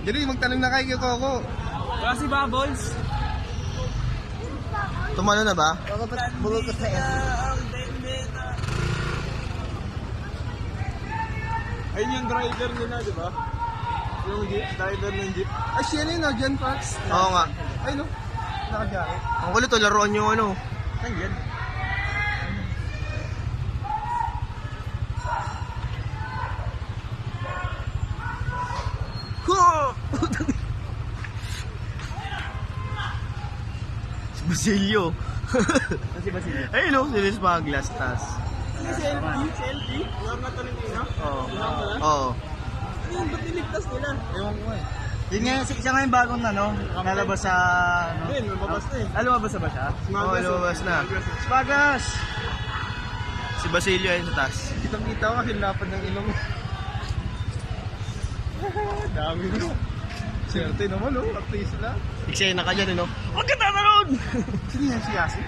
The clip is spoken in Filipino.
Jadi magtanong na kay Coco. Wala si Bubbles. Tumalo na ba? Bulukot na yan. Ayun yung driver nila, di ba? Yung jeep, driver ng jeep. Ay, siya na yun, Gen Parks. Oo nga. Ay, no? Nakajakit. Ang kulit, laruan yung ano. Saan yan? Si Basilio. Si Basilio. Ayun o, si Luis Maglas, tas. Si LP? Yung Tolentino? Oo. Oo. Ayun, ba't niligtas nila? Ewan ko eh. Yun nga, siya nga yung bagong ano, nalabas sa... ano? Ayun, lumabas na eh. Ah, lumabas na ba siya? Oo, lumabas na. Spagas! Si Basilio ayun sa taas. Kitang-kita ko kasi lapad ng ilong. Dami mo. Swerte naman, oh. Artista lang. Eksena ka dyan, no? Huwag ka na ron! Sino yan si Yasi?